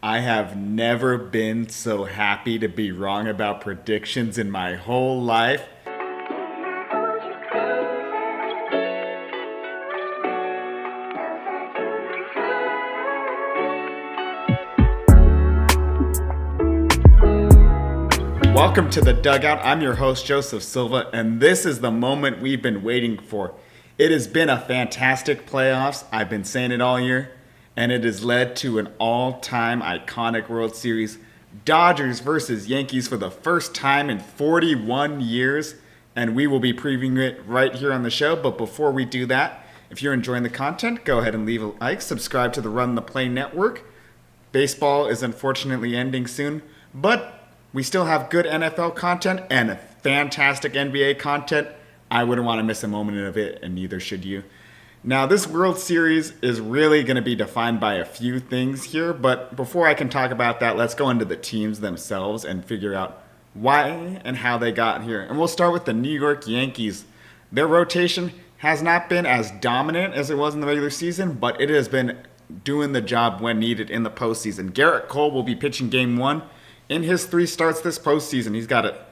I have never been so happy to be wrong about predictions in my whole life. Welcome to the Dugout. I'm your host, Joseph Silva, and this is the moment we've been waiting for. It has been a fantastic playoffs. I've been saying it all year, and it has led to an all-time iconic World Series. Dodgers versus Yankees for the first time in 41 years, and we will be previewing it right here on the show. But before we do that, if you're enjoying the content, go ahead and leave a like, subscribe to the Run the Play Network. Baseball is unfortunately ending soon, but we still have good NFL content and fantastic NBA content. I wouldn't want to miss a moment of it, and neither should you. Now, this World Series is really going to be defined by a few things here, but before I can talk about that, let's go into the teams themselves and figure out why and how they got here. And we'll start with the New York Yankees. Their rotation has not been as dominant as it was in the regular season, but it has been doing the job when needed in the postseason. Garrett Cole will be pitching Game 1. In his 3 starts this postseason, he's got a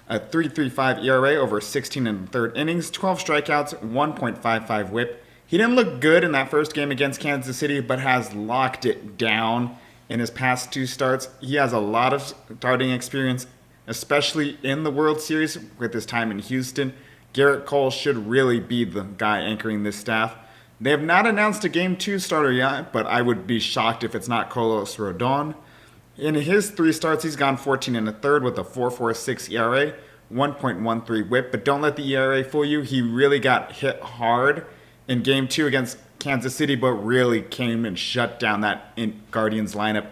3.35 ERA over 16 and third innings, 12 strikeouts, 1.55 whip. He didn't look good in that first game against Kansas City, but has locked it down in his past 2 starts. He has a lot of starting experience, especially in the World Series with his time in Houston. Garrett Cole should really be the guy anchoring this staff. They have not announced a Game 2 starter yet, but I would be shocked if it's not Carlos Rodon. In his 3 starts, he's gone 14 and a third with a 4.46 ERA, 1.13 whip. But don't let the ERA fool you. He really got hit hard in Game 2 against Kansas City, but really came and shut down that Guardians lineup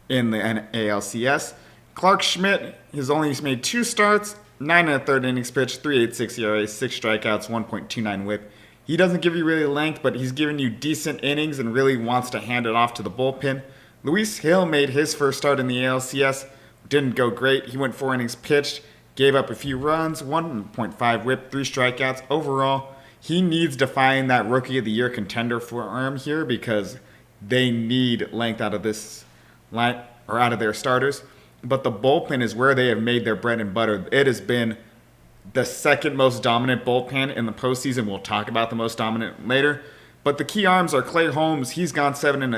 in the ALCS. Clark Schmidt has only made 2 starts, 9 and a third innings pitched, 3.86 ERA, 6 strikeouts, 1.29 whip. He doesn't give you really length, but he's giving you decent innings and really wants to hand it off to the bullpen. Luis Hill made his first start in the ALCS. Didn't go great. He went 4 innings pitched, gave up a few runs, 1.5 whip, 3 strikeouts. Overall, he needs to find that Rookie of the Year contender for him here because they need length out of this line or out of their starters. But the bullpen is where they have made their bread and butter. It has been the second most dominant bullpen in the postseason. We'll talk about the most dominant later. But the key arms are Clay Holmes. He's gone 7 and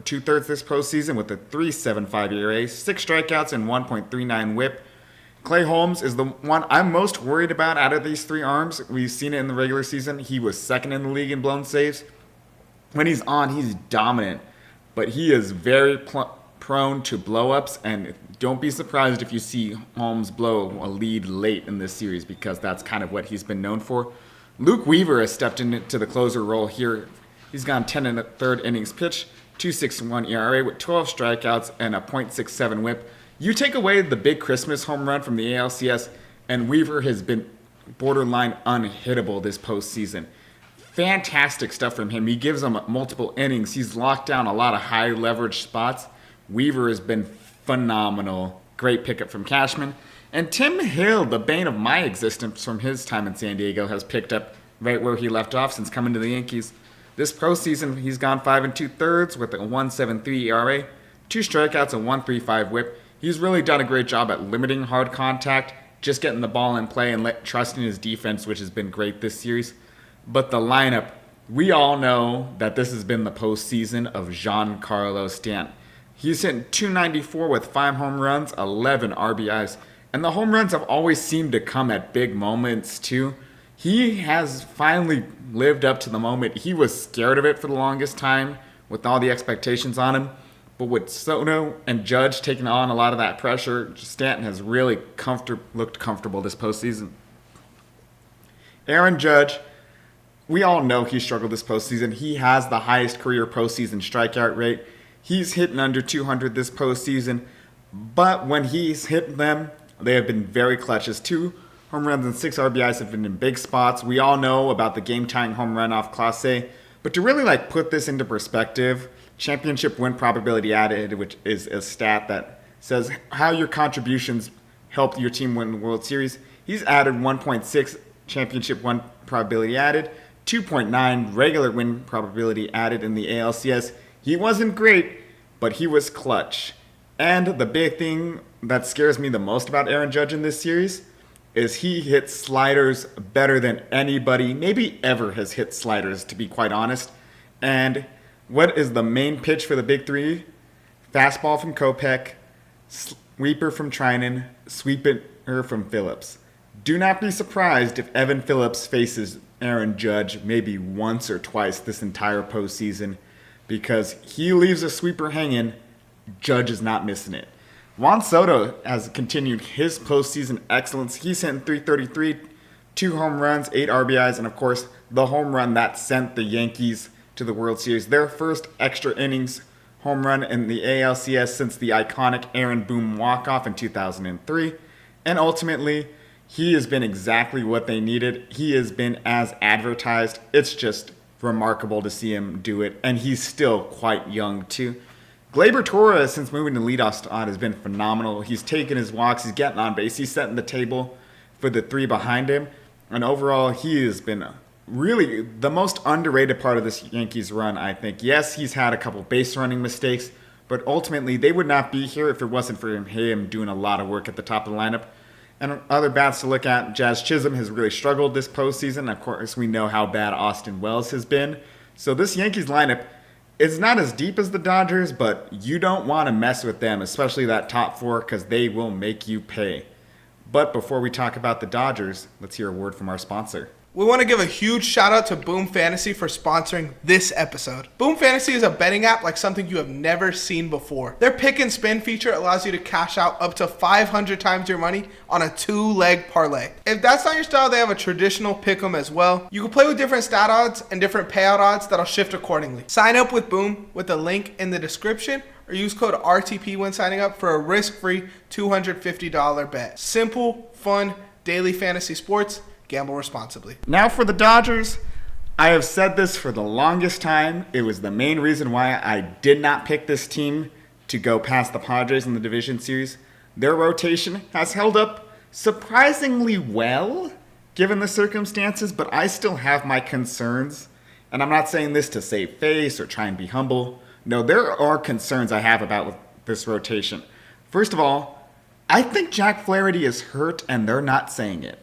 2/3 this postseason with a 3.75 ERA, 6 strikeouts, and 1.39 whip. Clay Holmes is the one I'm most worried about out of these 3 arms. We've seen it in the regular season. He was second in the league in blown saves. When he's on, he's dominant. But he is very prone to blow-ups, and don't be surprised if you see Holmes blow a lead late in this series because that's kind of what he's been known for. Luke Weaver has stepped into the closer role here. He's gone 10 and a third innings pitched, 2.61 ERA with 12 strikeouts and a .67 whip. You take away the big Christmas home run from the ALCS, and Weaver has been borderline unhittable this postseason. Fantastic stuff from him. He gives them multiple innings. He's locked down a lot of high leverage spots. Weaver has been phenomenal. Great pickup from Cashman. And Tim Hill, the bane of my existence from his time in San Diego, has picked up right where he left off since coming to the Yankees. This postseason, he's gone 5 and 2/3 with a 1.73 ERA, 2 strikeouts, and 1.35 whip. He's really done a great job at limiting hard contact, just getting the ball in play and trusting his defense, which has been great this series. But the lineup, we all know that this has been the postseason of Giancarlo Stanton. He's hitting .294 with 5 home runs, 11 RBIs. And the home runs have always seemed to come at big moments, too. He has finally lived up to the moment. He was scared of it for the longest time with all the expectations on him. But with Soto and Judge taking on a lot of that pressure, Stanton has really looked comfortable this postseason. Aaron Judge, we all know he struggled this postseason. He has the highest career postseason strikeout rate. He's hitting under 200 this postseason. But when he's hit them, they have been very clutch. His 2 home runs and 6 RBIs have been in big spots. We all know about the game-tying home run off Clase. But to really put this into perspective, championship win probability added, which is a stat that says how your contributions helped your team win the World Series. He's added 1.6 championship win probability added, 2.9 regular win probability added in the ALCS. He wasn't great, but he was clutch. And the big thing that scares me the most about Aaron Judge in this series is he hits sliders better than anybody maybe ever has hit sliders, to be quite honest. And what is the main pitch for the big three? Fastball from Kopech, sweeper from Trinan, sweeper from Phillips. Do not be surprised if Evan Phillips faces Aaron Judge maybe once or twice this entire postseason, because he leaves a sweeper hanging. Judge is not missing it. Juan Soto has continued his postseason excellence. He's hitting .333, 2 home runs, 8 RBIs, and of course the home run that sent the Yankees to the World Series. Their first extra innings home run in the ALCS since the iconic Aaron Boone walk-off in 2003. And ultimately, he has been exactly what they needed. He has been as advertised. It's just remarkable to see him do it. And he's still quite young, too. Gleyber Torres, since moving to leadoff spot, has been phenomenal. He's taking his walks. He's getting on base. He's setting the table for the three behind him. And overall, he has been really the most underrated part of this Yankees run, I think. Yes, he's had a couple base running mistakes, but ultimately they would not be here if it wasn't for him doing a lot of work at the top of the lineup. And other bats to look at, Jazz Chisholm has really struggled this postseason. Of course, we know how bad Austin Wells has been. So this Yankees lineup is not as deep as the Dodgers, but you don't want to mess with them, especially that top four, because they will make you pay. But before we talk about the Dodgers, let's hear a word from our sponsor. We want to give a huge shout out to Boom Fantasy for sponsoring this episode. Boom Fantasy is a betting app like something you have never seen before. Their pick and spin feature allows you to cash out up to 500 times your money on a 2-leg parlay. If that's not your style, they have a traditional pick'em as well. You can play with different stat odds and different payout odds that'll shift accordingly. Sign up with Boom with the link in the description, or use code RTP when signing up for a risk-free $250 bet. Simple, fun, daily fantasy sports. Gamble responsibly. Now for the Dodgers, I have said this for the longest time. It was the main reason why I did not pick this team to go past the Padres in the division series. Their rotation has held up surprisingly well, given the circumstances, but I still have my concerns. And I'm not saying this to save face or try and be humble. No, there are concerns I have about this rotation. First of all, I think Jack Flaherty is hurt and they're not saying it.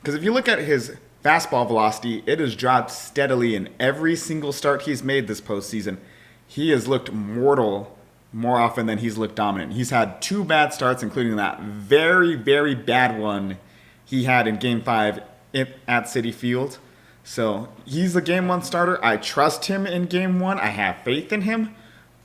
Because if you look at his fastball velocity, it has dropped steadily in every single start he's made this postseason. He has looked mortal more often than he's looked dominant. He's had 2 bad starts, including that very, very bad one he had in Game 5 at Citi Field. So he's a Game 1 starter. I trust him in Game 1. I have faith in him.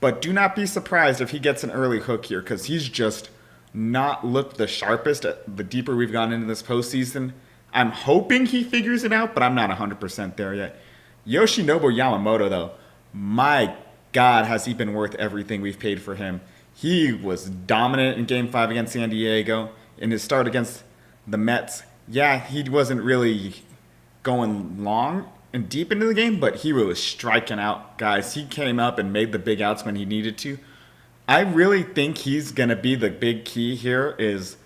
But do not be surprised if he gets an early hook here, because he's just not looked the sharpest the deeper we've gone into this postseason. I'm hoping he figures it out, but I'm not 100% there yet. Yoshinobu Yamamoto, though, my God, has he been worth everything we've paid for him. He was dominant in Game 5 against San Diego. In his start against the Mets, yeah, he wasn't really going long and deep into the game, but he was striking out guys. He came up and made the big outs when he needed to. I really think he's going to be the big key here is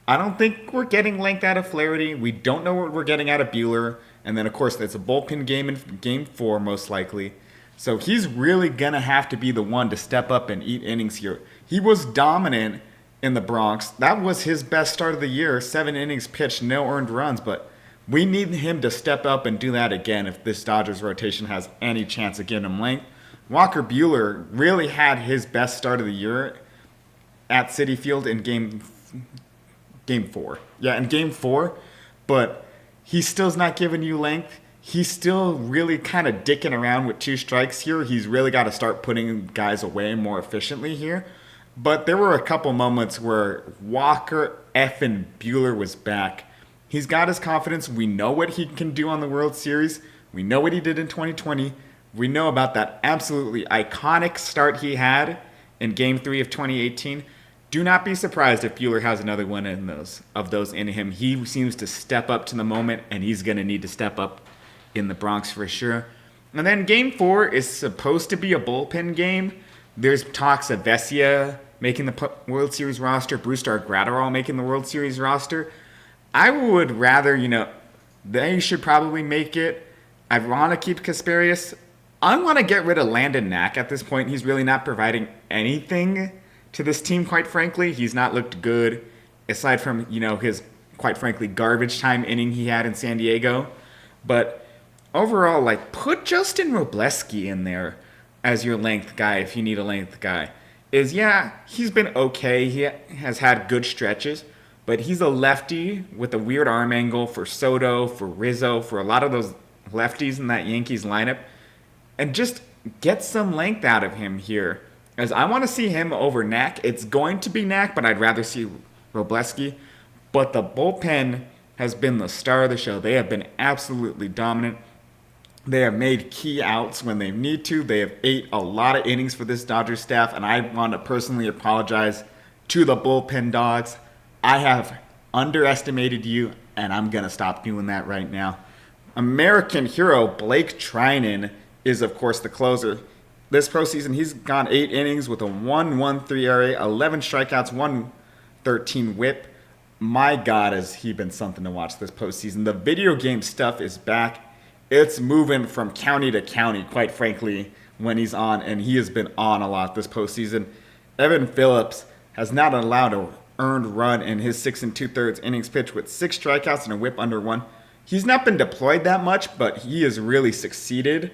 I don't think we're getting length out of Flaherty. We don't know what we're getting out of Buehler. And then, of course, it's a bullpen game in Game 4, most likely. So he's really going to have to be the one to step up and eat innings here. He was dominant in the Bronx. That was his best start of the year. 7 innings pitched, no earned runs. But we need him to step up and do that again if this Dodgers rotation has any chance of getting him length. Walker Buehler really had his best start of the year at Citi Field in Game 4. Yeah, in Game 4. But he still's not giving you length. He's still really kind of dicking around with 2 strikes here. He's really got to start putting guys away more efficiently here. But there were a couple moments where Walker effing Buehler was back. He's got his confidence. We know what he can do on the World Series. We know what he did in 2020. We know about that absolutely iconic start he had in Game 3 of 2018. Do not be surprised if Buehler has another one of those in him. He seems to step up to the moment, and he's going to need to step up in the Bronx for sure. And then Game 4 is supposed to be a bullpen game. There's talks of Vesia making the World Series roster, Brusdar Graterol making the World Series roster. I would rather, they should probably make it. I want to keep Kasperius I want to get rid of Landon Knack at this point. He's really not providing anything to this team, quite frankly. He's not looked good, aside from, his, quite frankly, garbage time inning he had in San Diego. But overall, put Justin Robleski in there as your length guy if you need a length guy. He's been okay. He has had good stretches, but he's a lefty with a weird arm angle for Soto, for Rizzo, for a lot of those lefties in that Yankees lineup. And just get some length out of him here. As I want to see him over Knack. It's going to be Knack, but I'd rather see Robleski. But the bullpen has been the star of the show. They have been absolutely dominant. They have made key outs when they need to. They have ate a lot of innings for this Dodgers staff, and I want to personally apologize to the bullpen dogs. I have underestimated you, and I'm going to stop doing that right now. American hero Blake Trinan is, of course, the closer. This postseason, he's gone 8 innings with a 1.13 ERA, 11 strikeouts, 1.13 whip. My God, has he been something to watch this postseason. The video game stuff is back. It's moving from county to county, quite frankly, when he's on, and he has been on a lot this postseason. Evan Phillips has not allowed an earned run in his 6 2/3 innings pitched with 6 strikeouts and a whip under 1. He's not been deployed that much, but he has really succeeded.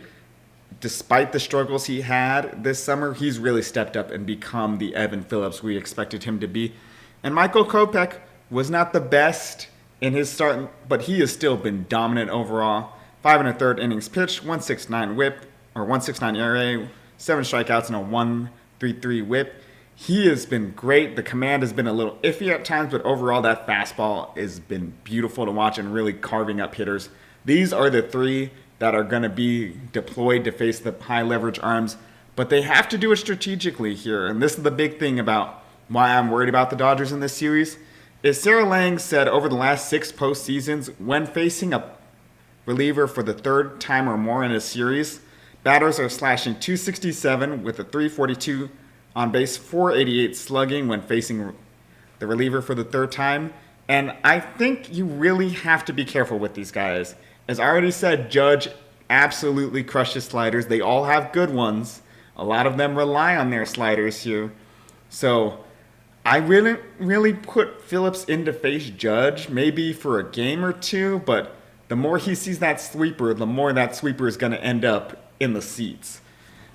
Despite the struggles he had this summer, he's really stepped up and become the Evan Phillips we expected him to be. And Michael Kopech was not the best in his start, but he has still been dominant overall. 5 1/3 innings pitched, 1.69 whip, or 1.69 ERA, 7 strikeouts and a 1.33 whip. He has been great. The command has been a little iffy at times, but overall that fastball has been beautiful to watch and really carving up hitters. These are the 3 that are going to be deployed to face the high leverage arms, but they have to do it strategically here. And this is the big thing about why I'm worried about the Dodgers in this series. Is Sarah Lang said over the last 6 postseasons, when facing a reliever for the 3rd time or more in a series, batters are slashing .267 with a .342 on base, .488 slugging when facing the reliever for the 3rd time. And I think you really have to be careful with these guys. As I already said, Judge absolutely crushes sliders. They all have good ones. A lot of them rely on their sliders here. So I really put Phillips in to face Judge, maybe for a game or 2, but the more he sees that sweeper, the more that sweeper is going to end up in the seats.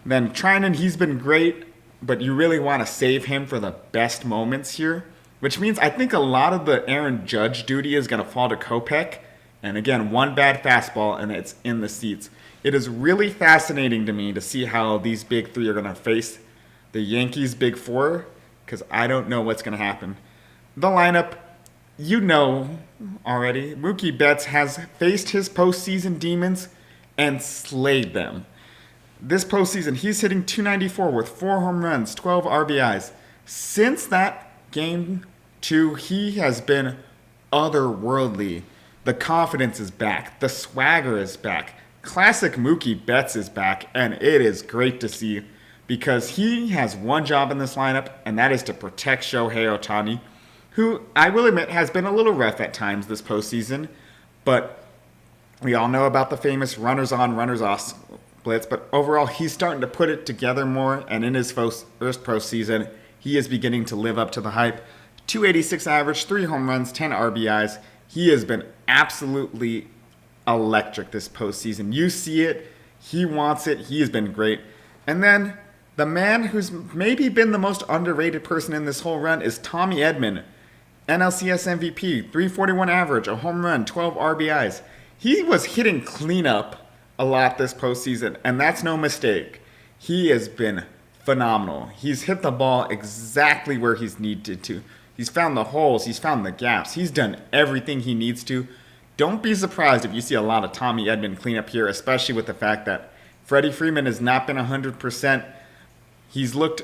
Then Trinan, he's been great, but you really want to save him for the best moments here, which means I think a lot of the Aaron Judge duty is going to fall to Kopech. And again, one bad fastball and it's in the seats. It is really fascinating to me to see how these big 3 are going to face the Yankees' big 4, because I don't know what's going to happen. The lineup, you know already. Mookie Betts has faced his postseason demons and slayed them. This postseason, he's hitting .294 with 4 home runs, 12 RBIs. Since that game 2, he has been otherworldly. The confidence is back. The swagger is back. Classic Mookie Betts is back, and it is great to see because he has one job in this lineup, and that is to protect Shohei Ohtani, who I will admit has been a little rough at times this postseason, but we all know about the famous runners on, runners off splits, but overall he's starting to put it together more, and in his first postseason, he is beginning to live up to the hype. .286 average, 3 home runs, 10 RBIs. He has been absolutely electric this postseason. You see it. He wants it. He has been great. And then the man who's maybe been the most underrated person in this whole run is Tommy Edman, NLCS MVP, .341 average, a home run, 12 RBIs. He was hitting cleanup a lot this postseason, and that's no mistake. He has been phenomenal. He's hit the ball exactly where he's needed to. He's found the holes. He's found the gaps. He's done everything he needs to. Don't be surprised if you see a lot of Tommy Edman cleanup here, especially with the fact that Freddie Freeman has not been 100%. He's looked,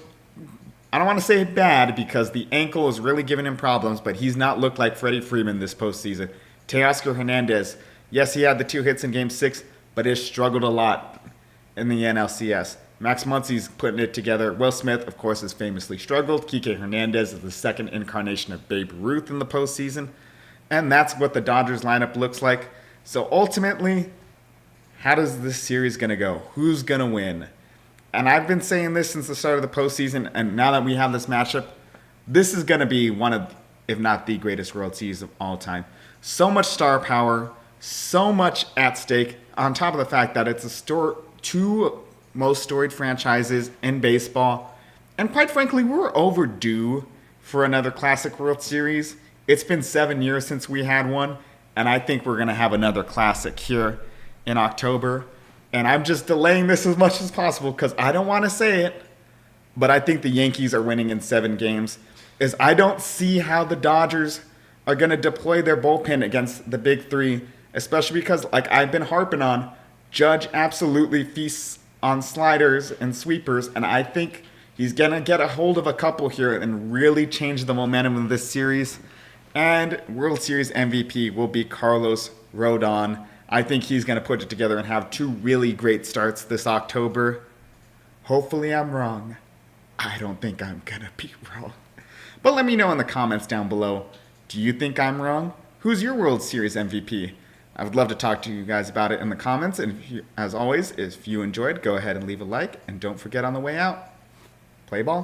I don't want to say bad because the ankle is really giving him problems, but he's not looked like Freddie Freeman this postseason. Teoscar Hernandez, yes, he had the 2 hits in Game 6, but has struggled a lot in the NLCS. Max Muncy's putting it together. Will Smith, of course, has famously struggled. Kike Hernandez is the second incarnation of Babe Ruth in the postseason. And that's what the Dodgers lineup looks like. So ultimately, how does this series going to go? Who's going to win? And I've been saying this since the start of the postseason, and now that we have this matchup, this is going to be one of, if not the greatest World Series of all time. So much star power, so much at stake, on top of the fact that it's two most storied franchises in baseball. And quite frankly, we're overdue for another classic World Series. It's been 7 years since we had one, and I think we're going to have another classic here in October. And I'm just delaying this as much as possible because I don't want to say it, but I think the Yankees are winning in 7 games. Is I don't see how the Dodgers are going to deploy their bullpen against the big three, especially because, like I've been harping on, Judge absolutely feasts on sliders and sweepers, and I think he's going to get a hold of a couple here and really change the momentum of this series. And World Series MVP will be Carlos Rodon. I think he's going to put it together and have 2 really great starts this October. Hopefully I'm wrong. I don't think I'm going to be wrong. But let me know in the comments down below. Do you think I'm wrong? Who's your World Series MVP? I would love to talk to you guys about it in the comments. And as always, if you enjoyed, go ahead and leave a like. And don't forget on the way out, play ball.